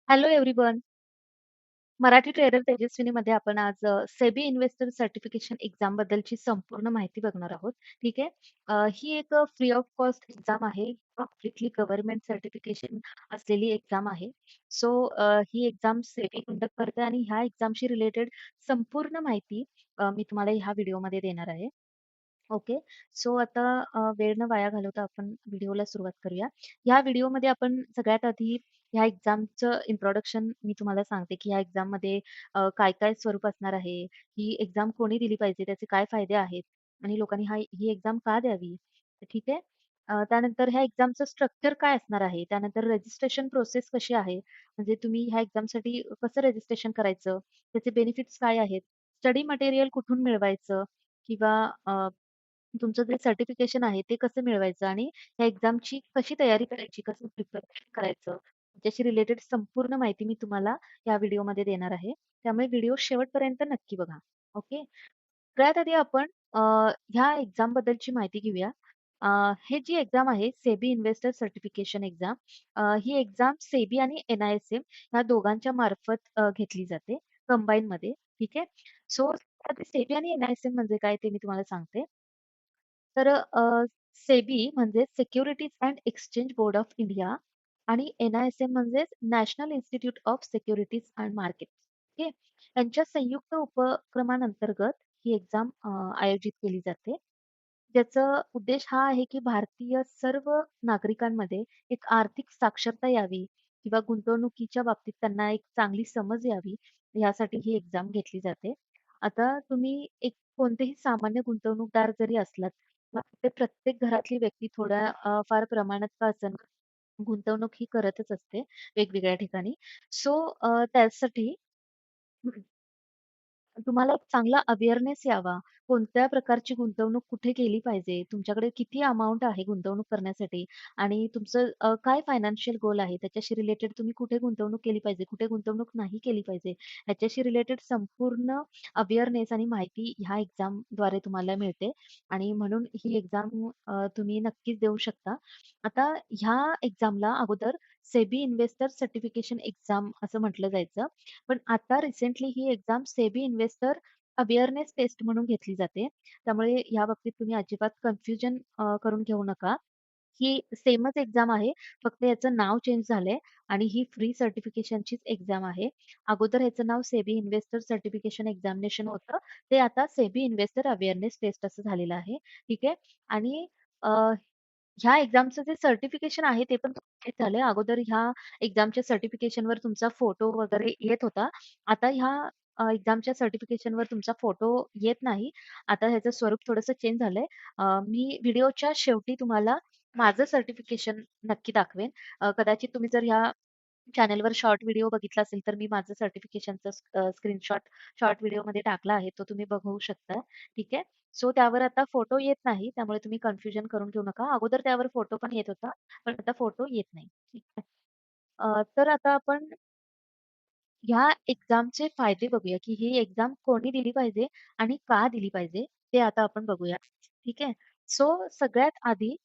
Hello everyone. Marathi trader तेजस्विनीमध्ये आपण आज सेबी इन्व्हेस्टर सर्टिफिकेशन एक्झाम बद्दलची संपूर्ण माहिती बघणार आहोत. ठीक आहे. ही एक फ्री ऑफ कॉस्ट एक्झाम आहे. कम्प्लिटली गव्हर्नमेंट सर्टिफिकेशन असलेली एक्झाम आहे. सो ही एक्झाम सेबी कंडक्ट करते आणि ह्या एक्झामशी रिलेटेड संपूर्ण माहिती मी तुम्हाला ह्या व्हिडिओमध्ये देणार आहे. ओके. सो आता वेळ न वाया घालवता आपण व्हिडिओला सुरुवात करूया. ह्या व्हिडिओमध्ये आपण सगळ्यात आधी ह्या एक्झामचं इंट्रोडक्शन मी तुम्हाला सांगते, की ह्या एक्झाममध्ये काय-काय स्वरूप असणार आहे, ही एक्झाम कोणी दिली पाहिजे, त्याचे काय फायदे आहेत आणि लोकांनी ही एक्झाम का द्यावी? ठीक आहे. त्यानंतर ह्या एक्झामचं स्ट्रक्चर काय असणार आहे? त्यानंतर रजिस्ट्रेशन प्रोसेस कशी आहे? म्हणजे तुम्ही ह्या एक्झामसाठी कसं रजिस्ट्रेशन करायचं? त्याचे बेनिफिट्स काय आहेत? स्टडी मटेरियल कुठून मिळवायचं? किंवा तुमचं जे सर्टिफिकेशन आहे ते कसं मिळवायचं आणि ह्या एक्झामची कशी तयारी करायची, कसं प्रिपरेशन करायचं, त्याच्याशी रिलेटेड संपूर्ण माहिती मी तुम्हाला या व्हिडिओमध्ये देणार आहे. त्यामुळे व्हिडिओ शेवटपर्यंत नक्की बघा. ओके. सगळ्यात आधी आपण ह्या एक्झाम बद्दलची माहिती घेऊया. हे जी एक्झाम आहे सेबी इन्व्हेस्टर सर्टिफिकेशन एक्झाम, ही एक्झाम सेबी आणि एन-आय-एस-एम ह्या दोघांच्या मार्फत घेतली जाते कंबाईनमध्ये. ठीक आहे. सो सेबी आणि एन-आय-एस-एम म्हणजे काय ते मी तुम्हाला सांगते. तर सेबी म्हणजे securities and exchange board of India आणि एन-आय-एस-एम म्हणजेच national institute of securities and market. Okay. यांच्या संयुक्त उपक्रमांतर्गत ही एक्झाम आयोजित केली जाते. ज्याचा उद्देश हा आहे, की भारतीय सर्व नागरिकांमध्ये एक आर्थिक साक्षरता यावी किंवा गुंतवणुकीच्या बाबतीत त्यांना एक चांगली समज यावी, यासाठी ही एक्झाम घेतली जाते. आता तुम्ही एक कोणतेही सामान्य गुंतवणूकदार जरी असलात, मग ते प्रत्येक घरातली व्यक्ती थोड्या फार प्रमाणात का असेना, गुंतवणूक ही करतच असते वेगवेगळ्या ठिकाणी. सो त्यासाठी तुम्हाला एक चांगला अवेअरनेस यावा. कोणत्या प्रकारची गुंतवणूक कुठे केली पाहिजे? तुमच्याकडे किती अमाउंट आहे गुंतवणूक करण्यासाठी? आणि तुमचं काय फायनान्शियल गोल आहे? त्याच्याशी रिलेटेड तुम्ही कुठे गुंतवणूक केली पाहिजे? कुठे गुंतवणूक नाही केली पाहिजे? ह्याच्याशी रिलेटेड संपूर्ण अवेअरनेस आणि माहिती ह्या एक्झामद्वारे तुम्हाला मिळते आणि म्हणून ही एक्झाम तुम्ही नक्कीच देऊ शकता. आता ह्या एक्झामला अगोदर सेबी इन्व्हेस्टर सर्टिफिकेशन एक्झाम असं म्हटलं जायचं. पण आता रिसेंटली ही exam SEBI investor awareness test म्हणून घेतली जाते. त्यामुळे या बाबतीत तुम्ही अजिबात कन्फ्युजन करून घेऊ नका. ही सेमच एक्झाम आहे. फक्त याचं नाव चेंज झालंय आणि ही फ्री सर्टिफिकेशनचीच एक्झाम आहे. अगोदर ह्याचं नाव सेबी इन्व्हेस्टर सर्टिफिकेशन एक्झामिनेशन होतं. ते आता सेबी इन्व्हेस्टर अवेअरनेस टेस्ट असं झालेलं आहे. ठीक आहे. आणि अ, ह्या एक्झामचं जे सर्टिफिकेशन आहे ते पण चेंज झालंय. अगोदर ह्या एक्झामच्या सर्टिफिकेशनवर तुमचा फोटो वगैरे येत होता. आता ह्या एक्झामच्या सर्टिफिकेशनवर तुमचा फोटो येत नाही. आता ह्याचं स्वरूप थोडंसं चेंज झालंय. मी व्हिडिओच्या शेवटी तुम्हाला माझं सर्टिफिकेशन नक्की दाखवेन. कदाचित तुम्ही जर ह्या चॅनलवर शॉर्ट व्हिडिओ बघितला असेल, तर मी माझं सर्टिफिकेशनचा स्क्रीनशॉट शॉर्ट व्हिडिओमध्ये टाकला आहे. तो तुम्ही बघू शकता. ठीक आहे. सो त्यावर आता फोटो येत नाही. त्यामुळे तुम्ही कन्फ्युजन करून घेऊ नका. अगोदर त्यावर फोटो पण येत होता, पण आता फोटो येत नाही. ठीक आहे. तर आता आपण ह्या एक्झामचे फायदे बघूया, की ही एक्झाम कोणी दिली पाहिजे आणि का दिली पाहिजे, ते आता आपण बघूया. ठीक आहे. सो सगळ्यात आधी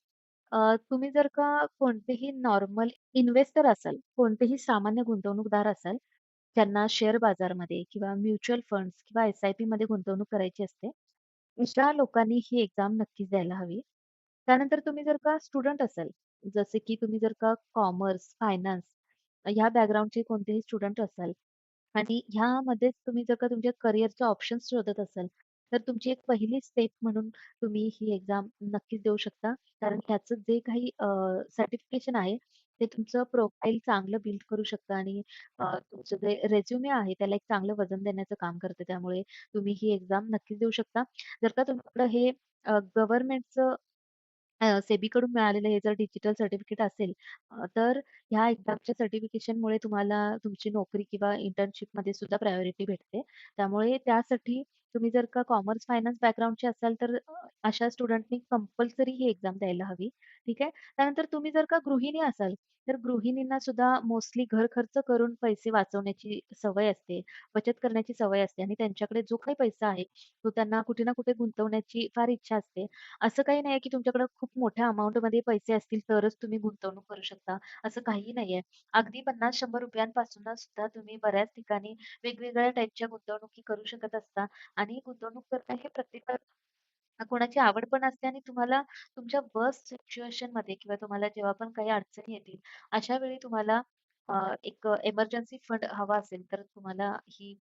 तुम्ही जर का कोणतेही नॉर्मल इन्व्हेस्टर असाल, कोणतेही सामान्य गुंतवणूकदार असाल, ज्यांना शेअर बाजारमध्ये किंवा म्युच्युअल फंड्स किंवा एस-आय-पी मध्ये गुंतवणूक करायची असते, अशा लोकांनी ही एक्झाम नक्कीच द्यायला हवी. त्यानंतर तुम्ही जर का स्टुडंट असाल, जसे की तुम्ही जर का कॉमर्स, फायनान्स ह्या बॅकग्राऊंडचे कोणतेही स्टुडंट असाल आणि ह्यामध्येच तुम्ही जर का तुमच्या करिअरचे ऑप्शन्स शोधत असाल, तर तुमची एक पहिली स्टेप म्हणून तुम्ही ही एक्झाम नक्कीच देऊ शकता. कारण ह्याचं जे काही सर्टिफिकेशन आहे, ते तुमचं प्रोफाईल चांगलं बिल्ड करू शकतं आणि तुमचं जे रिझ्यूमे आहे, त्याला एक चांगलं वजन देण्याचं काम करतं. त्यामुळे तुम्ही ही एक्झाम नक्कीच देऊ शकता. जर का तुमच्याकडं हे गव्हर्नमेंटचं सेबीकडून मिळालेलं हे जर डिजिटल सर्टिफिकेट असेल, तर ह्या एक्झामच्या सर्टिफिकेशनमुळे तुम्हाला तुमची नोकरी किंवा इंटर्नशिपमध्ये सुद्धा प्रायोरिटी भेटते. त्यामुळे त्यासाठी तुम्ही जर का कॉमर्स, फायनान्स बॅकग्राऊंडचे असाल तर अशा स्टुडंटनी कंपल्सरी ही एक्झाम द्यायला हवी. ठीक आहे. त्यानंतर तुम्ही जर का गृहिणी असाल, तर गृहिणींना सुद्धा मोस्टली घर खर्च करून पैसे वाचवण्याची सवय असते, बचत करण्याची सवय असते आणि त्यांच्याकडे जो काही पैसा आहे, तो त्यांना कुठे ना कुठे गुंतवण्याची फार इच्छा असते. असं काही नाहीये, की तुमच्याकडे खूप मोठ्या अमाउंटमध्ये पैसे असतील तरच तुम्ही गुंतवणूक करू शकता, असं काहीही नाहीये. अगदी ₹50-100 पासून सुद्धा तुम्ही बऱ्याच ठिकाणी वेगवेगळ्या टाईपच्या गुंतवणुकी करू शकत असता आणि गुंतवणूक करणं हे कोणाची आवड पण असते आणि तुम्हाला तुमच्या वर्स्ट सिच्युएशनमध्ये किंवा तुम्हाला जेव्हा पण काही अडचणी येतील, अशा वेळी तुम्हाला एक एमर्जन्सी फंड हवा असेल, तर तुम्हाला ही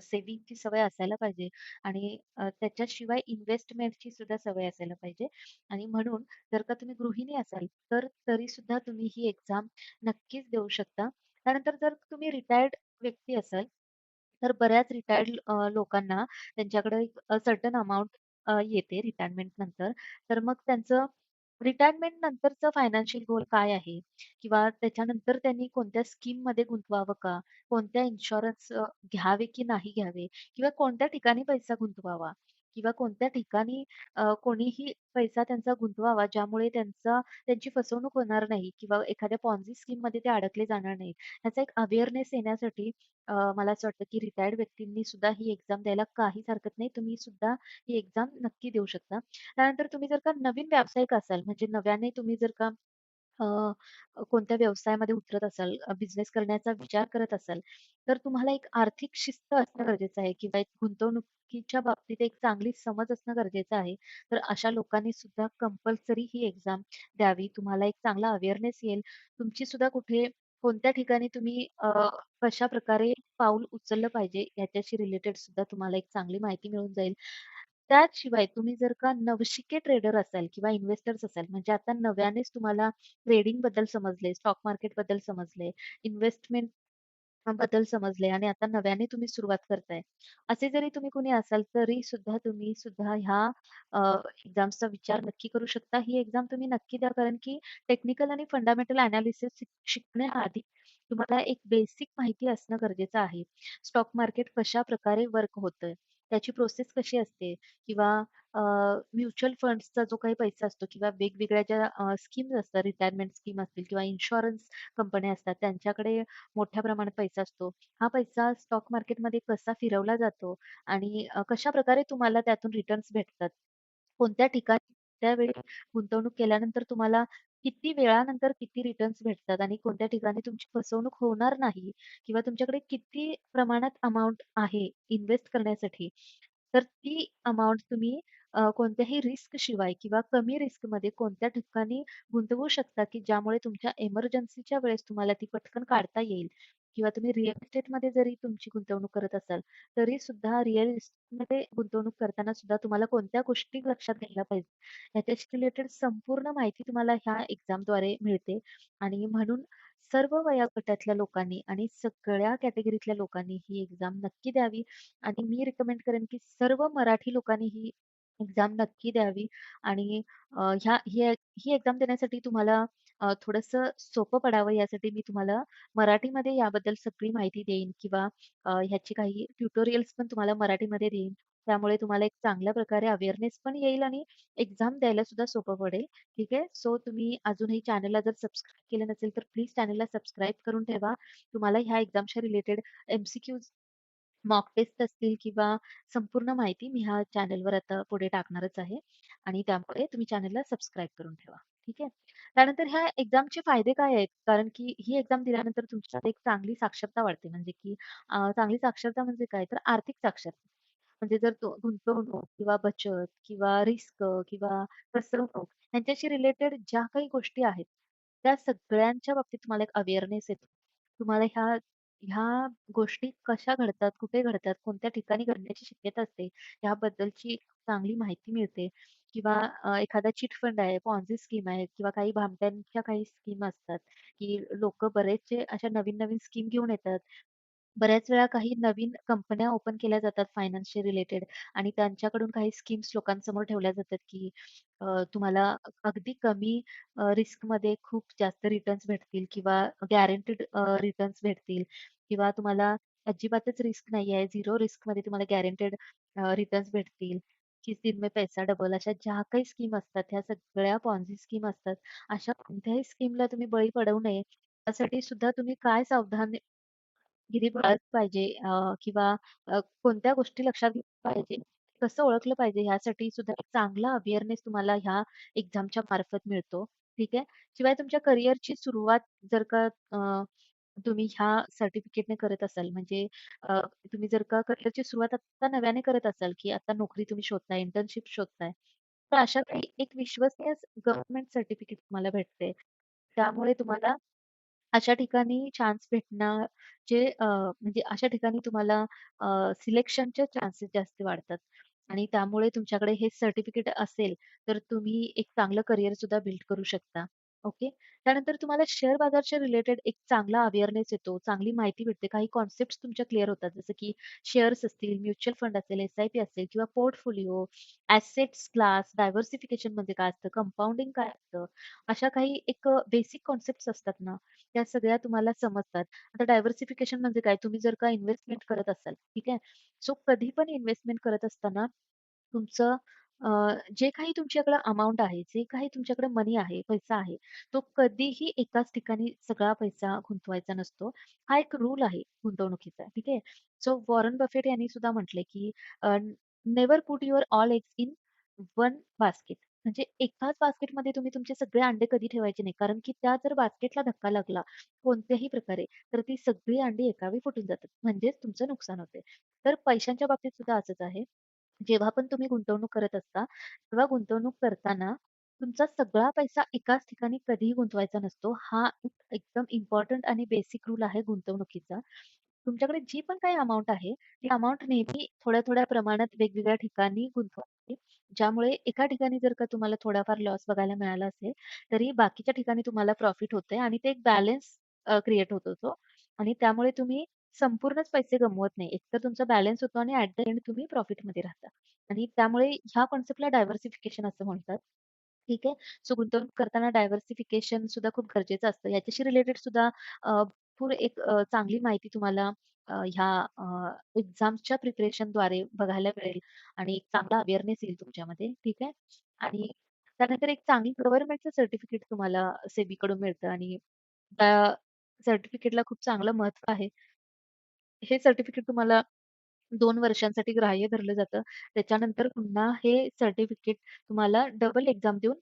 सेव्हिंगची सवय असायला पाहिजे आणि त्याच्याशिवाय इन्व्हेस्टमेंटची सुद्धा सवय असायला पाहिजे आणि म्हणून जर का तुम्ही गृहिणी असाल, तर तरीसुद्धा तुम्ही ही एक्झाम नक्कीच देऊ शकता. त्यानंतर जर तुम्ही रिटायर्ड व्यक्ती असाल, तर बऱ्याच रिटायर्ड लोकांना त्यांच्याकडे एक सर्टन अमाउंट येते रिटायरमेंट नंतर. तर मग त्यांचं रिटायरमेंट नंतरचं फायनान्शियल गोल काय आहे? किंवा त्याच्यानंतर त्यांनी कोणत्या स्कीममध्ये गुंतवावं का? कोणत्या इन्शुरन्स घ्यावे की नाही घ्यावे? किंवा कोणत्या ठिकाणी पैसा गुंतवावा? किंवा कोणत्या ठिकाणी कोणीही पैसा त्यांचा गुंतवावा ज्यामुळे त्यांची फसवणूक होणार नाही किंवा एखाद्या पॉन्झी स्कीममध्ये ते अडकले जाणार नाहीत. ह्याचा एक अवेअरनेस येण्यासाठी मला असं वाटतं की रिटायर्ड व्यक्तींनी सुद्धा ही एक्झाम द्यायला काहीच हरकत नाही. तुम्ही सुद्धा ही एक्झाम नक्की देऊ शकता. त्यानंतर तुम्ही जर का नवीन व्यावसायिक असाल, म्हणजे नव्याने तुम्ही जर का अ, कोणत्या व्यवसायामध्ये उतरत असाल, बिझनेस करण्याचा विचार करत असाल, तर तुम्हाला एक आर्थिक शिस्त असणं गरजेचं आहे किंवा एक गुंतवणुकीच्या बाबतीत एक चांगली समज असणं गरजेचं आहे. तर अशा लोकांनी सुद्धा कंपल्सरी ही एक्झाम द्यावी. तुम्हाला एक चांगला अवेअरनेस येईल. तुमची सुद्धा कुठे कोणत्या ठिकाणी तुम्ही कशाप्रकारे पाऊल उचललं पाहिजे याच्याशी रिलेटेड सुद्धा तुम्हाला एक चांगली माहिती मिळून जाईल. त्याशिवाय तुम्ही जर का नवशिके ट्रेडर असाल किंवा इन्व्हेस्टर्स असाल, म्हणजे आता नव्यानेच तुम्हाला ट्रेडिंगबद्दल समजले, स्टॉक मार्केटबद्दल समजले, इन्व्हेस्टमेंट बद्दल समजले आणि आता नव्याने तुम्ही सुरुवात करताय. असे जरी तुम्ही कोणी असाल, तरी सुद्धा तुम्ही सुद्धा ह्या एक्झाम्सचा विचार नक्की करू शकता. ही एक्झाम तुम्ही नक्की द्या, कारण की टेक्निकल आणि फंडामेंटल एनालिसिस शिकण्याआधी तुम्हाला एक बेसिक माहिती असणं गरजेचं आहे. स्टॉक मार्केट कशाप्रकारे वर्क होतं, त्याची प्रोसेस कशी असते किंवा म्युच्युअल फंड्सचा जो काही पैसा असतो किंवा वेगवेगळ्या ज्या स्कीम्स असतात, रिटायरमेंट स्कीम असतील किंवा इन्शुरन्स कंपन्या असतात, त्यांच्याकडे मोठ्या प्रमाणात पैसा असतो. हा पैसा स्टॉक मार्केटमध्ये कसा फिरवला जातो आणि कशाप्रकारे तुम्हाला त्यातून रिटर्न्स भेटतात. कोणत्या ठिकाणी, त्यावेळी गुंतवणूक केल्यानंतर तुम्हाला किती वेळानंतर किती रिटर्न्स भेटतात आणि कोणत्या ठिकाणी तुमची फसवणूक होणार नाही किंवा तुमच्याकडे किती प्रमाणात अमाउंट आहे इन्व्हेस्ट करण्यासाठी. तर ती अमाउंट तुम्ही कोणत्याही रिस्क शिवाय किंवा कमी रिस्कमध्ये कोणत्या ठिकाणी गुंतवू शकता, की ज्यामुळे तुमच्या एमर्जन्सीच्या वेळेस तुम्हाला ती पटकन काढता येईल किंवा तुम्ही रिअल इस्टेटमध्ये जरी तुमची गुंतवणूक करत असाल, तरी सुद्धा रिअल इस्टेटमध्ये गुंतवणूक करताना सुद्धा तुम्हाला कोणत्या गोष्टी लक्षात घ्यायला पाहिजे, याच्याशी रिलेटेड संपूर्ण माहिती तुम्हाला ह्या एक्झामद्वारे मिळते आणि म्हणून सर्व वयोगटातल्या लोकांनी आणि सगळ्या कॅटेगरीतल्या लोकांनी ही एक्झाम नक्की द्यावी आणि मी रिकमेंड करेन, की सर्व मराठी लोकांनी ही एक्झाम नक्की द्यावी आणि ह्या ही ही एक्झाम देण्यासाठी तुम्हाला थोडंसं सोपं पडावं यासाठी मी तुम्हाला मराठीमध्ये याबद्दल सगळी माहिती देईन किंवा ह्याची काही ट्युटोरियल्स पण तुम्हाला मराठीमध्ये देईन. त्यामुळे तुम्हाला एक चांगल्या प्रकारे अवेअरनेस पण येईल आणि एक्झाम द्यायला सुद्धा सोपं पडेल. ठीक आहे. सो तुम्ही अजूनही चॅनलला जर सबस्क्राईब केलं नसेल, तर प्लीज चॅनलला सबस्क्राईब करून ठेवा. तुम्हाला ह्या एक्झामच्या रिलेटेड एम-सी-क्यूज, मॉक टेस्ट असतील किंवा संपूर्ण माहिती मी ह्या चॅनलवर आता पुढे टाकणारच आहे आणि त्यामुळे तुम्ही चॅनलला सबस्क्राईब करून ठेवा. ठीक आहे. त्यानंतर ह्या एक्झामचे फायदे काय आहेत? कारण की ही एक्झाम दिल्यानंतर तुमच्यात एक चांगली साक्षरता वाढते. म्हणजे की चांगली साक्षरता म्हणजे काय? तर आर्थिक साक्षरता. म्हणजे जर तो गुंतवणूक किंवा बचत किंवा रिस्क किंवा फसवणूक ह्यांच्याशी रिलेटेड ज्या काही गोष्टी आहेत, त्या सगळ्यांच्या बाबतीत तुम्हाला एक अवेअरनेस येतो. तुम्हाला ह्या ह्या गोष्टी कशा घडतात, कुठे घडतात, कोणत्या ठिकाणी घडण्याची शक्यता असते, याबद्दलची एक चांगली माहिती मिळते किंवा एखादा चिट फंड आहे, पॉन्झी स्कीम आहे किंवा काही भामट्यांच्या काही स्कीम असतात, की लोकं बरेचसे अशा नवीन-नवीन स्कीम घेऊन येतात. बऱ्याच वेळा काही नवीन कंपन्या ओपन केल्या जातात फायनान्सशी रिलेटेड आणि त्यांच्याकडून काही स्कीम्स लोकांसमोर ठेवल्या जातात, की तुम्हाला अगदी कमी रिस्कमध्ये खूप जास्त रिटर्न्स भेटतील किंवा गॅरंटीड रिटर्न्स भेटतील किंवा तुम्हाला अजिबातच रिस्क नाहीये. 0 रिस्कमध्ये तुम्हाला गॅरंटेड रिटर्न्स भेटतील. किस दिन में पैसा डबल अशा ज्या काही स्कीम असतात, ह्या सगळ्या पॉन्झी स्कीम असतात. अशा कोणत्याही स्कीमला तुम्ही बळी पडू नये. त्यासाठी सुद्धा तुम्ही काय सावधानगिरी बाळगली पाहिजे किंवा कोणत्या गोष्टी लक्षात घेतल्या पाहिजे, कसं ओळखलं पाहिजे ह्यासाठी सुद्धा एक चांगला अवेअरनेस तुम्हाला ह्या एक्झामच्या मार्फत मिळतो. ठीक आहे. शिवाय तुमच्या करिअरची सुरुवात जर का तुम्ही ह्या सर्टिफिकेटने करत असाल म्हणजे अ, तुम्ही जर का करिअरची सुरुवात आता नव्याने करत असाल, की आता नोकरी तुम्ही शोधताय, इंटर्नशिप शोधताय, तर अशा काही एक विश्वसनीय गव्हर्नमेंट सर्टिफिकेट तुम्हाला भेटते. त्यामुळे तुम्हाला अशा ठिकाणी चान्स भेटणं जे म्हणजे अशा ठिकाणी तुम्हाला सिलेक्शनचे चान्सेस जास्त वाढतात आणि त्यामुळे तुमच्याकडे हे सर्टिफिकेट असेल, तर तुम्ही एक चांगलं करिअर सुद्धा बिल्ड करू शकता. ओके. त्यानंतर तुम्हाला शेअर बाजारच्या रिलेटेड एक चांगला अवेअरनेस येतो, चांगली माहिती भेटते. काही कन्सेप्ट्स तुमच्या क्लिअर होतात. जसं की शेअर्स असतील, म्युच्युअल फंड असेल, एस-आय-पी असेल किंवा पोर्टफोलिओ, ॲसेट्स क्लास, डायव्हर्सिफिकेशन म्हणजे काय असतं, कंपाउंडिंग काय असतं, अशा काही एक बेसिक कन्सेप्ट्स असतात ना, त्या सगळ्या तुम्हाला समजतात. आता डायव्हर्सिफिकेशन म्हणजे काय? तुम्ही जर का इन्व्हेस्टमेंट करत असाल, ठीक आहे. सो कधी पण इन्व्हेस्टमेंट करत असताना तुमचं अ, जे काही तुमच्याकडे अमाउंट आहे, जे काही तुमच्याकडे मनी आहे, पैसा आहे, तो कधीही एकाच ठिकाणी सगळा पैसा गुंतवायचा नसतो. हा एक रूल आहे गुंतवणुकीचा, ठीक आहे. सो वॉरन बफेट यांनी सुद्धा म्हटलंय, की never put your all eggs in one basket. म्हणजे एकाच बास्केटमध्ये तुम्ही तुमचे सगळे अंडे कधी ठेवायचे नाही. कारण की त्या जर बास्केटला धक्का लागला कोणत्याही प्रकारे, तर ती सगळी अंडी एका वेळी फुटून जातात. म्हणजेच तुमचं नुकसान होते. तर पैशांच्या बाबतीत सुद्धा असंच आहे. जेव्हा पण तुम्ही गुंतवणूक करत असता, तेव्हा गुंतवणूक करताना तुमचा सगळा पैसा एकाच ठिकाणी कधीही गुंतवायचा नसतो. हा एक एकदम इम्पोर्टंट आणि बेसिक रूल आहे गुंतवणुकीचा. तुमच्याकडे जी पण काही अमाउंट आहे, ती अमाउंट नेहमी थोड्या-थोड्या प्रमाणात वेगवेगळ्या ठिकाणी गुंतवावी. ज्यामुळे एका ठिकाणी जर का तुम्हाला थोडाफार लॉस बघायला मिळाला असेल, तरी बाकीच्या ठिकाणी तुम्हाला प्रॉफिट होतंय आणि ते एक बॅलन्स क्रिएट होतो तो आणि त्यामुळे तुम्ही संपूर्णच पैसे गमवत नाही. एकतर तुमचा बॅलन्स होतो आणि ॲट द एंड तुम्ही प्रॉफिटमध्ये राहता आणि त्यामुळे ह्या कन्सेप्टला डायव्हर्सिफिकेशन असं म्हणतात. ठीक आहे. सो गुंतवणूक करताना डायव्हर्सिफिकेशन सुद्धा खूप गरजेचं असतं. याच्याशी रिलेटेड सुद्धा भरपूर एक चांगली माहिती तुम्हाला ह्या एक्झाम्सच्या प्रिपरेशनद्वारे बघायला मिळेल आणि एक चांगला अवेअरनेस येईल तुमच्यामध्ये. ठीक आहे. आणि त्यानंतर एक चांगली गव्हर्नमेंटचं सर्टिफिकेट तुम्हाला सेबीकडून मिळतं आणि त्या सर्टिफिकेटला खूप चांगलं महत्त्व आहे. हे सर्टिफिकेट तुम्हाला 2 वर्षांसाठी ग्राह्य धरलं जातं. त्याच्यानंतर पुन्हा हे सर्टिफिकेट तुम्हाला डबल एक्झाम देऊन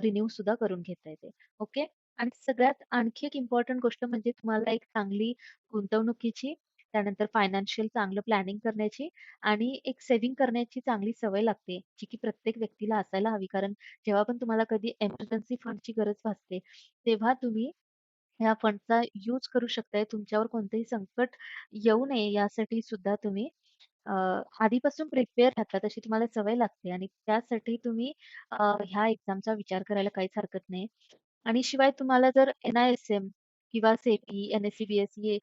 रिन्यू सुद्धा करून घेता येते. ओके. आणि सगळ्यात आणखी एक इम्पोर्टंट गोष्ट म्हणजे तुम्हाला एक चांगली गुंतवणुकीची, त्यानंतर फायनान्शियल चांगलं प्लॅनिंग करण्याची आणि एक सेव्हिंग करण्याची चांगली सवय लागते, जी की प्रत्येक व्यक्तीला असायला हवी. कारण जेव्हा पण तुम्हाला कधी एमर्जन्सी फंडची गरज भासते, तेव्हा तुम्ही ह्या फंडचा यूज करू शकताय. तुमच्यावर कोणतंही संकट येऊ नये यासाठी सुद्धा तुम्ही अ, आधीपासून प्रिपेअर राहता तशी तुम्हाला सवय लागते आणि त्यासाठी तुम्ही ह्या एक्झामचा विचार करायला काहीच हरकत नाही. आणि शिवाय तुम्हाला जर NISM किंवा SEBI, NSE-BSE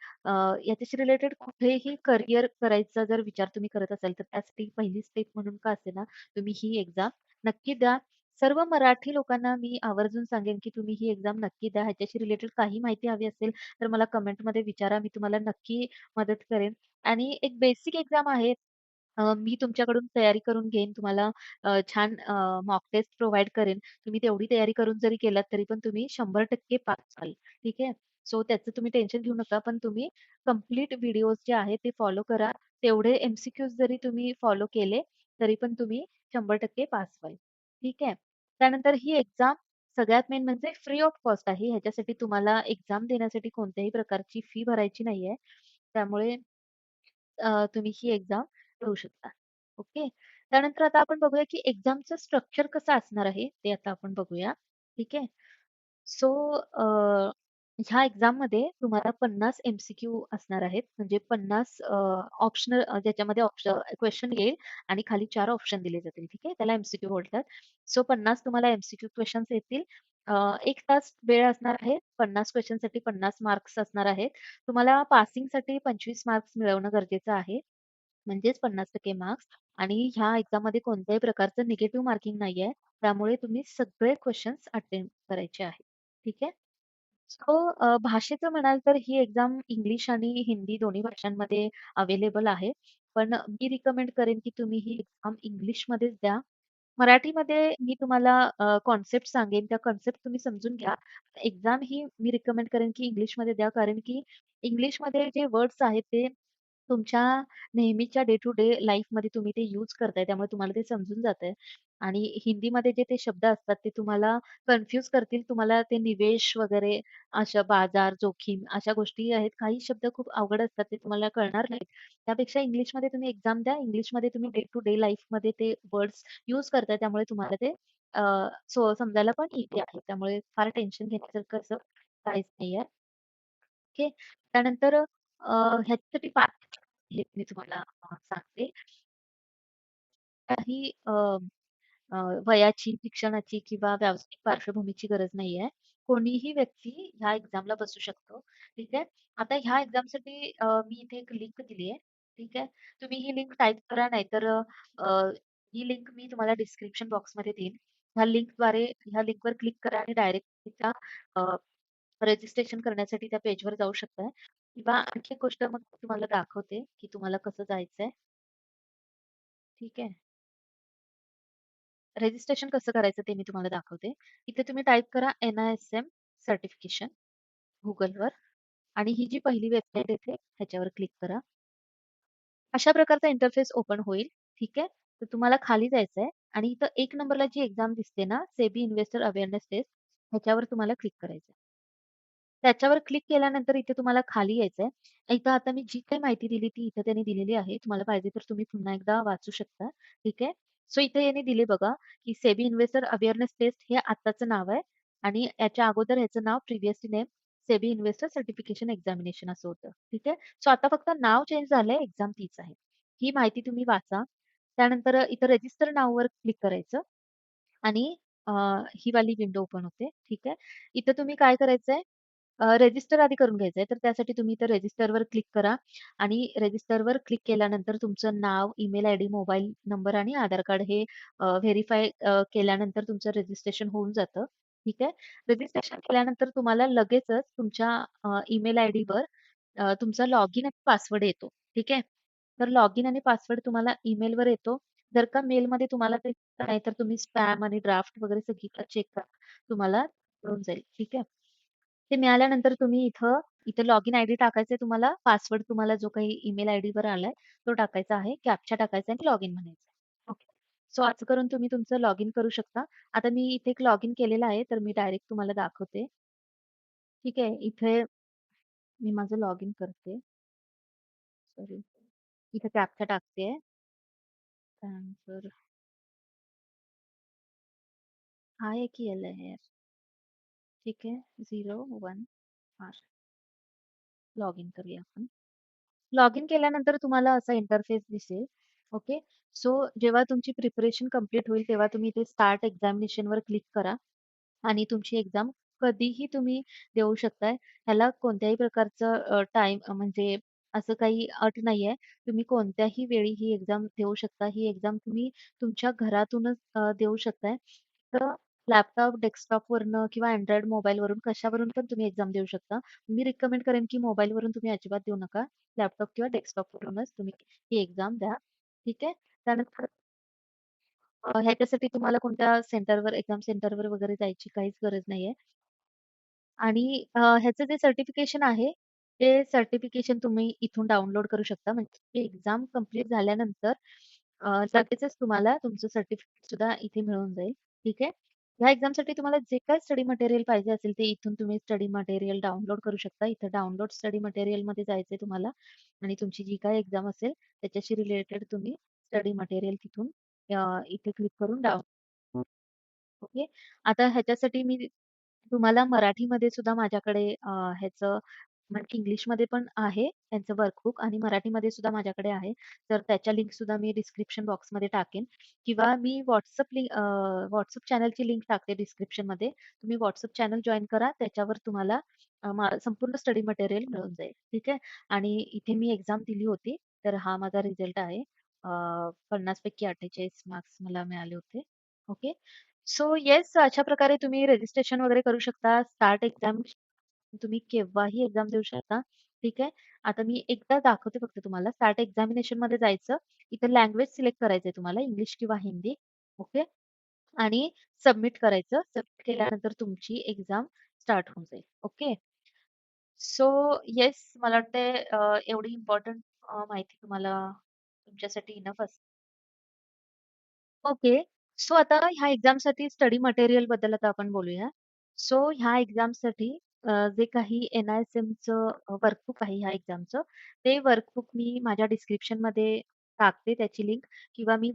याच्याशी रिलेटेड कुठेही करियर करायचा जर विचार तुम्ही करत असाल, तर त्यासाठी पहिली स्टेप म्हणून का असेना, तुम्ही ही एक्झाम नक्की द्या. सर्व मराठी लोकांना मी आवर्जून सांगेन, की तुम्ही ही एक्झाम नक्की द्या. ह्याच्याशी रिलेटेड काही माहिती हवी असेल, तर मला कमेंटमध्ये विचारा. मी तुम्हाला नक्की मदत करेन. आणि एक बेसिक एक्झाम आहे. मी तुमच्याकडून तयारी करून घेईन. तुम्हाला छान मॉक टेस्ट प्रोव्हाईड करेन. तुम्ही तेवढी तयारी करून जरी केलात, तरी पण तुम्ही 100% पास व्हाल. ठीक आहे. सो त्याचं तुम्ही टेन्शन घेऊ नका. पण तुम्ही कंप्लीट व्हिडिओज जे आहेत ते फॉलो करा. तेवढे एम-सी-क्यूज जरी तुम्ही फॉलो केले, तरी पण तुम्ही 100% पास व्हाल. ठीक आहे. त्यानंतर ही एक्झाम सगळ्यात मेन म्हणजे फ्री ऑफ कॉस्ट आहे. ह्याच्यासाठी तुम्हाला एक्झाम देण्यासाठी कोणत्याही प्रकारची फी भरायची नाहीये. त्यामुळे तुम्ही ही एक्झाम देऊ शकता. ओके. त्यानंतर आता आपण बघूया, की एक्झामचं स्ट्रक्चर कसं असणार आहे, ते आता आपण बघूया. ठीक आहे. सो ह्या एक्झाममध्ये तुम्हाला 50 एम-सी-क्यू असणार आहेत. म्हणजे 50 ऑप्शनल ज्याच्यामध्ये क्वेशन येईल आणि खाली 4 ऑप्शन दिले जातील. ठीक आहे. त्याला एम-सी-क्यू बोलतात. सो 50 तुम्हाला एम-सी-क्यू क्वेशन्स येतील. 1 तास वेळ असणार आहे. 50 क्वेशनसाठी 50 मार्क्स असणार आहेत. तुम्हाला पासिंगसाठी 25 मार्क्स मिळवणं गरजेचं आहे. म्हणजेच 50% मार्क्स आणि ह्या एक्झाममध्ये कोणत्याही प्रकारचं निगेटिव्ह मार्किंग नाहीये. त्यामुळे तुम्ही सगळे क्वेशन्स अटेम्प्ट करायचे आहेत. ठीक आहे. सो भाषेचं म्हणाल तर ही एक्झाम इंग्लिश आणि हिंदी दोन्ही भाषांमध्ये अवेलेबल आहे. पण मी रिकमेंड करेन की तुम्ही ही एक्झाम इंग्लिशमध्येच द्या. मराठीमध्ये मी तुम्हाला कॉन्सेप्ट सांगेन, त्या कन्सेप्ट तुम्ही समजून घ्या. एक्झाम ही मी रिकमेंड करेन की इंग्लिशमध्ये द्या, कारण की इंग्लिशमध्ये जे वर्ड्स आहेत ते तुमच्या नेहमीच्या डे टू डे लाईफमध्ये तुम्ही ते यूज करताय, त्यामुळे तुम्हाला ते समजून जातंय. आणि हिंदीमध्ये जे ते शब्द असतात ते तुम्हाला कन्फ्यूज करतील. तुम्हाला ते निवेश वगैरे अशा बाजार, जोखीम अशा गोष्टी आहेत. काही शब्द खूप अवघड असतात, ते तुम्हाला कळणार नाहीत. त्यापेक्षा इंग्लिशमध्ये तुम्ही एक्झाम द्या. इंग्लिशमध्ये तुम्ही डे टू डे लाईफमध्ये ते वर्ड्स यूज करताय, त्यामुळे तुम्हाला ते अ, समजायला पण इझी आहे. त्यामुळे फार टेन्शन घेण्यासारखं असं काहीच नाहीये. ओके. त्यानंतर ह्याच्यासाठी हे मी तुम्हाला सांगते. काही अ, वयाची, शिक्षणाची किंवा व्यावसायिक पार्श्वभूमीची गरज नाहीये. कोणीही व्यक्ती ह्या एक्झामला बसू शकतो. ठीक आहे. आता ह्या एक्झामसाठी मी इथे एक लिंक दिली आहे. ठीक आहे. तुम्ही ही लिंक टाइप करा, नाहीतर ही लिंक मी तुम्हाला डिस्क्रिप्शन बॉक्समध्ये देईन. ह्या लिंकवर क्लिक करा आणि डायरेक्ट तिच्या रजिस्ट्रेशन करण्यासाठी त्या पेजवर जाऊ शकताय. किंवा आणखी एक गोष्ट मग तुम्हाला दाखवते, की तुम्हाला कसं जायचंय. ठीक आहे. रजिस्ट्रेशन कसं करायचं ते मी तुम्हाला दाखवते. इथे तुम्ही टाइप करा NISM सर्टिफिकेशन Googleवर आणि ही जी पहिली वेबसाईट येते ह्याच्यावर क्लिक करा. अशा प्रकारचा इंटरफेस ओपन होईल. ठीक आहे. तर तुम्हाला खाली जायचंय आणि इथं 1 नंबरला जी एक्झाम दिसते ना, सेबी इन्व्हेस्टर अवेअरनेस टेस्ट ह्याच्यावर तुम्हाला क्लिक करायचंय. त्याच्यावर क्लिक केल्यानंतर इथे तुम्हाला खाली यायचंय. इथं आता मी जी काही माहिती दिली ती इथे त्यांनी दिलेली आहे. तुम्हाला पाहिजे तर तुम्ही पुन्हा एकदा वाचू शकता. ठीक आहे. सो इथे यांनी दिले बघा, की सेबी इन्व्हेस्टर अवेअरनेस टेस्ट हे आत्ताचं नाव आहे आणि याच्या अगोदर ह्याचं नाव previously name SEBI investor certification examination असं होतं. ठीक आहे. सो आता फक्त नाव चेंज झालंय, एक्झाम तीच आहे. ही माहिती तुम्ही वाचा. त्यानंतर इथं रजिस्टर नावावर क्लिक करायचं आणि अ, ही वाली विंडो ओपन होते. ठीक आहे. इथं तुम्ही काय करायचंय, रजिस्टर आधी करून घ्यायचंय. तर त्यासाठी तुम्ही इथं रजिस्टरवर क्लिक करा आणि रजिस्टरवर क्लिक केल्यानंतर तुमचं नाव, ईमेल आयडी, मोबाईल नंबर आणि आधार कार्ड हे व्हेरिफाय केल्यानंतर तुमचं रजिस्ट्रेशन होऊन जातं. ठीक आहे. रजिस्ट्रेशन केल्यानंतर तुम्हाला लगेचच तुमच्या ईमेल आयडीवर तुमचा लॉगिन आणि पासवर्ड येतो. ठीक आहे. तर लॉगिन आणि पासवर्ड तुम्हाला ईमेलवर येतो. जर का मेलमध्ये तुम्हाला ते नाही, तर तुम्ही स्पॅम आणि ड्राफ्ट वगैरे सगळीकडे चेक करा. तुम्हाला मिळून जाईल. ठीक आहे. ते मिळाल्यानंतर तुम्ही इथं लॉगिन आयडी टाकायचा आहे तुम्हाला. पासवर्ड तुम्हाला जो काही ईमेल आयडीवर आलाय तो टाकायचा आहे. कॅप्चा टाकायचा आणि लॉगिन म्हणायचं. ओके. सो असं करून तुम्ही तुमचं लॉगिन करू शकता. आता मी इथे एक लॉगिन केलेलं आहे, तर मी डायरेक्ट तुम्हाला दाखवते. ठीक आहे. इथे मी माझं लॉगिन करते. सॉरी. इथे कॅप्चा टाकतेय. त्यानंतर आहे की एल आहे यार. ठीक आहे. 01 हां, लॉग इन करूया आपण. लॉग इन केल्यानंतर तुम्हाला असा इंटरफेस दिसेल. ओके. सो जेव्हा तुमची प्रिपरेशन कंप्लीट होईल, तेव्हा तुम्ही इथे स्टार्ट एक्झामिनेशनवर क्लिक करा आणि तुमची एक्झाम कधीही तुम्ही देऊ शकताय. ह्याला कोणत्याही प्रकारचं म्हणजे असं काही अट नाहीये. तुम्ही कोणत्याही वेळी ही एक्झाम देऊ शकता. ही एक्झाम तुम्ही तुमच्या घरातूनच देऊ शकताय. तर लॅपटॉप, डेस्कटॉपवरनं किंवा Android मोबाईलवरून कशावरून पण तुम्ही एक्झाम देऊ शकता. मी रिकमेंड करेन की मोबाईलवरून तुम्ही अजिबात देऊ नका. लॅपटॉप किंवा डेस्कटॉपवरूनच तुम्ही ही एक्झाम द्या. ठीक आहे. त्यानंतर ह्याच्यासाठी तुम्हाला कोणत्या सेंटरवर, एक्झाम सेंटरवर वगैरे जायची काहीच गरज नाहीये. आणि ह्याचं जे सर्टिफिकेशन आहे, ते सर्टिफिकेशन तुम्ही इथून डाउनलोड करू शकता. म्हणजे एक्झाम कंप्लीट झाल्यानंतर लगेचच तुम्हाला तुमचं सर्टिफिकेट सुद्धा इथे मिळून जाईल. ठीक आहे. ह्या एक्झामसाठी तुम्हाला जे काही स्टडी मटेरियल पाहिजे असेल, ते इथून तुम्ही स्टडी मटेरियल डाउनलोड करू शकता. इथं डाउनलोड स्टडी मटेरियलमध्ये जायचंय तुम्हाला आणि तुमची जी काही एक्झाम असेल, त्याच्याशी रिलेटेड तुम्ही स्टडी मटेरियल तिथून इथे क्लिक करून ओके. आता ह्याच्यासाठी मी तुम्हाला मराठीमध्ये सुद्धा माझ्याकडे ह्याचं म्हणजे इंग्लिशमध्ये पण आहे त्यांचं वर्कबुक आणि मराठीमध्ये सुद्धा माझ्याकडे आहे. तर त्याच्या लिंक सुद्धा मी डिस्क्रिप्शन बॉक्समध्ये टाकेन किंवा मी चॅनलची लिंक टाकते डिस्क्रिप्शनमध्ये. तुम्ही WhatsApp चॅनल जॉइन करा. त्याच्यावर तुम्हाला संपूर्ण स्टडी मटेरियल मिळून जाईल. ठीक आहे. आणि इथे मी एक्झाम दिली होती. तर हा माझा रिझल्ट आहे. 50 पैकी 48 मार्क्स मला मिळाले होते. ओके. सो येस, अशा प्रकारे तुम्ही रजिस्ट्रेशन वगैरे करू शकता. स्टार्ट एक्झाम तुम्ही केव्हाही एक्झाम देऊ शकता. ठीक आहे. आता मी एकदा दाखवते फक्त तुम्हाला. स्टार्ट एक्झामिनेशनमध्ये जायचं. इथं लँग्वेज सिलेक्ट करायचंय तुम्हाला इंग्लिश किंवा हिंदी. ओके. आणि सबमिट करायचं. सबमिट केल्यानंतर तुमची एक्झाम स्टार्ट होऊन जाईल. ओके. सो येस मला वाटतंय एवढी इम्पोर्टंट माहिती तुम्हाला तुमच्यासाठी इनफ असेल. ओके. सो आता ह्या एक्झामसाठी स्टडी मटेरियलबद्दल आता आपण बोलूया. सो ह्या एक्झामसाठी जे काही NISMचं वर्कबुक आहे ह्या एक्झामचं, ते वर्कबुक मी माझ्या डिस्क्रिप्शनमध्ये टाकते त्याची लिंक किंवा मी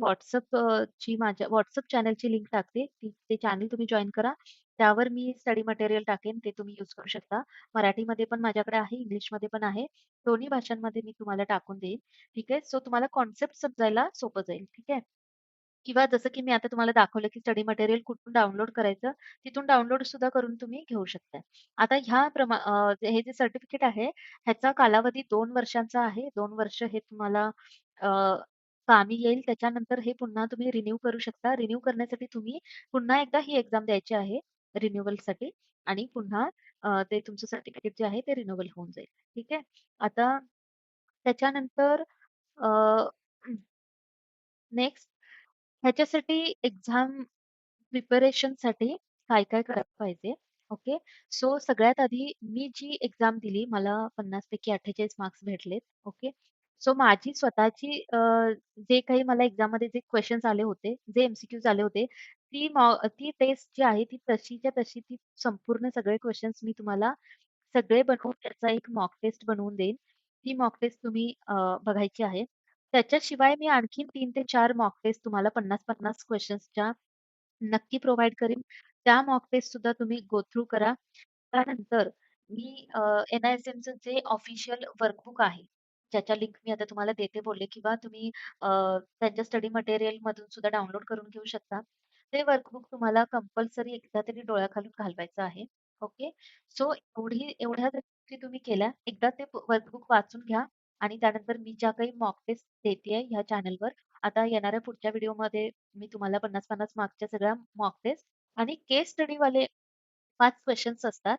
ची माझ्या WhatsApp चॅनलची लिंक टाकते. ते चॅनल तुम्ही जॉइन करा. त्यावर मी स्टडी मटेरियल टाकेन, ते तुम्ही यूज करू शकता. मराठीमध्ये पण माझ्याकडे आहे, इंग्लिशमध्ये पण आहे. दोन्ही भाषांमध्ये मी तुम्हाला टाकून देईन. ठीक आहे. सो तुम्हाला कन्सेप्ट समजायला सोपं जाईल. ठीक आहे. किंवा जसं की मी आता तुम्हाला दाखवलं, की स्टडी मटेरियल कुठून डाउनलोड करायचं, तिथून डाउनलोड सुद्धा करून तुम्ही घेऊ शकता. आता हे जे सर्टिफिकेट आहे, ह्याचा कालावधी 2 वर्षांचा आहे. 2 वर्ष हे तुम्हाला अ, कामी येईल. त्याच्यानंतर हे पुन्हा तुम्ही रिन्यू करू शकता. रिन्यू करण्यासाठी तुम्ही पुन्हा एकदा ही एक्झाम द्यायची आहे रिन्यूवलसाठी आणि पुन्हा ते तुमचं सर्टिफिकेट जे आहे ते रिन्यूवल होऊन जाईल. ठीक आहे. आता त्याच्यानंतर नेक्स्ट ह्याच्यासाठी एक्झाम प्रिपरेशनसाठी काय-काय करायला पाहिजे? ओके. सो सगळ्यात आधी मी जी एक्झाम दिली, मला 50 पैकी 48 मार्क्स भेटलेत. ओके. सो माझी स्वतःची जे काही मला एक्झाममध्ये जे क्वेशन्स आले होते, जे एम-सी-क्यूज आले होते, ती टेस्ट जी आहे, ती तशीच्या तशी ती संपूर्ण सगळे क्वेशन्स मी तुम्हाला सगळे बनवून त्याचा एक मॉक टेस्ट बनवून देईन. ती मॉक टेस्ट तुम्ही बघायची आहे. त्याच्याशिवाय मी आणखीन 3 ते 4 मॉक टेस्ट तुम्हाला 50-50 क्वेशन्सच्या नक्की प्रोव्हाईड करीन. त्या मॉक टेस्ट सुद्धा तुम्ही गो थ्रू करा. त्यानंतर मी NISMचं जे ऑफिशियल वर्कबुक आहे, ज्याच्या लिंक मी आता तुम्हाला देते बोलले किंवा तुम्ही त्यांच्या स्टडी मटेरियलमधून सुद्धा डाउनलोड करून घेऊ शकता. ते वर्कबुक तुम्हाला कंपल्सरी एकदा तरी डोळ्याखालून घालवायचं आहे. ओके. सो एवढ्या जर गोष्टी तुम्ही केल्या, एकदा ते वर्कबुक वाचून घ्या आणि त्यानंतर मी ज्या काही मॉक टेस्ट देतेय ह्या चॅनलवर, आता येणाऱ्या पुढच्या व्हिडिओमध्ये मी तुम्हाला 50-50 मार्क्सच्या सगळ्या मॉक टेस्ट आणि केस स्टडीवाले 5 क्वेशन्स असतात.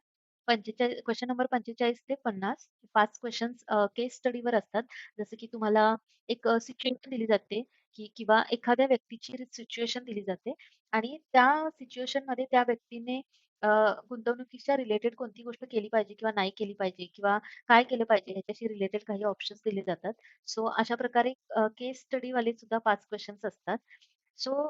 क्वेशन नंबर 45 ते 50 5 क्वेशन्स केस स्टडीवर असतात. जसं की तुम्हाला एक सिच्युएशन दिली जाते, की किंवा एखाद्या व्यक्तीची सिच्युएशन दिली जाते आणि त्या सिच्युएशनमध्ये त्या व्यक्तीने अ, गुंतवणुकीच्या रिलेटेड कोणती गोष्ट केली पाहिजे किंवा नाही केली पाहिजे किंवा काय केलं पाहिजे ह्याच्याशी रिलेटेड काही ऑप्शन्स दिले जातात. सो अशा प्रकारे केस स्टडीवाले सुद्धा 5 क्वेशन्स असतात. सो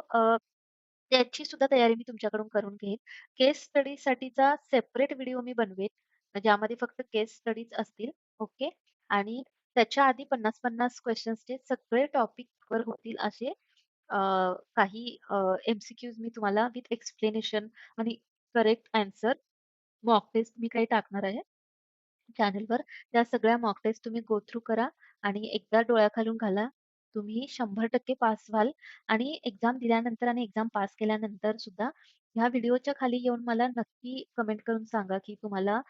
त्याची सुद्धा तयारी मी तुमच्याकडून करून घेईन. केस स्टडीसाठीचा सेपरेट व्हिडिओ मी बनवेन, ज्यामध्ये फक्त केस स्टडीज असतील. ओके. आणि त्याच्या आधी 50-50 क्वेशन्सचे सगळे टॉपिक कव्हर होतील असे अ, काही एम-सी-क्यूज मी तुम्हाला विथ एक्सप्लेनेशन आणि करेक्ट आन्सर मॉक टेस्ट मी काही टाकणार आहे. चॅनलवर. त्या सगळ्या मॉक टेस्ट तुम्ही गो थ्रू करा आणि एकदा डोळ्याखालून घाला. तुम्ही 100% पास व्हाल आणि एक्झाम दिल्यानंतर आणि एक्झाम पास केल्यानंतर सुद्धा ह्या व्हिडिओच्या खाली येऊन मला नक्की कमेंट करून सांगा, की तुम्हाला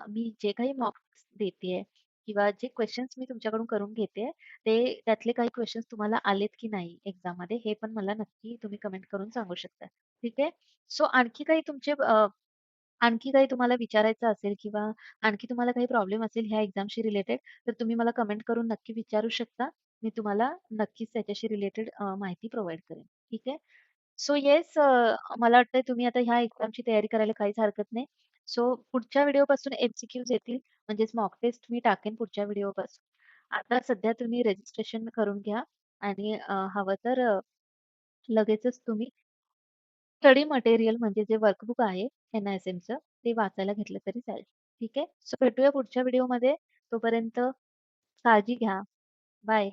मी जे काही मॉक देतेय किंवा जे क्वेशन्स मी तुमच्याकडून करून घेतेय, ते त्यातले काही क्वेशन्स तुम्हाला आलेत की नाही एक्झाममध्ये हे पण मला नक्की तुम्ही कमेंट करून सांगू शकता. ठीक आहे. सो आणखी काही तुम्हाला विचारायचं असेल किंवा आणखी तुम्हाला काही प्रॉब्लेम असेल ह्या एक्झामशी रिलेटेड, तर तुम्ही मला कमेंट करून नक्की विचारू शकता. मी तुम्हाला नक्कीच त्याच्याशी रिलेटेड माहिती प्रोव्हाईड करेन. ठीक आहे. सो येस मला वाटतंय तुम्ही आता ह्या एक्झामची तयारी करायला काहीच हरकत नाही. सो पुढच्या व्हिडिओपासून एम-सी-क्यूज येतील म्हणजेच मॉक टेस्ट मी टाकेन पुढच्या व्हिडिओपासून. आता सध्या तुम्ही रजिस्ट्रेशन करून घ्या आणि हवं तर लगेचच तुम्ही स्टडी मटेरियल म्हणजे जे वर्कबुक आहे NISMचं ते वाचायला घेतलं तरी चालेल. ठीक आहे. सो भेटूया पुढच्या व्हिडिओमध्ये. तोपर्यंत काळजी घ्या. बाय.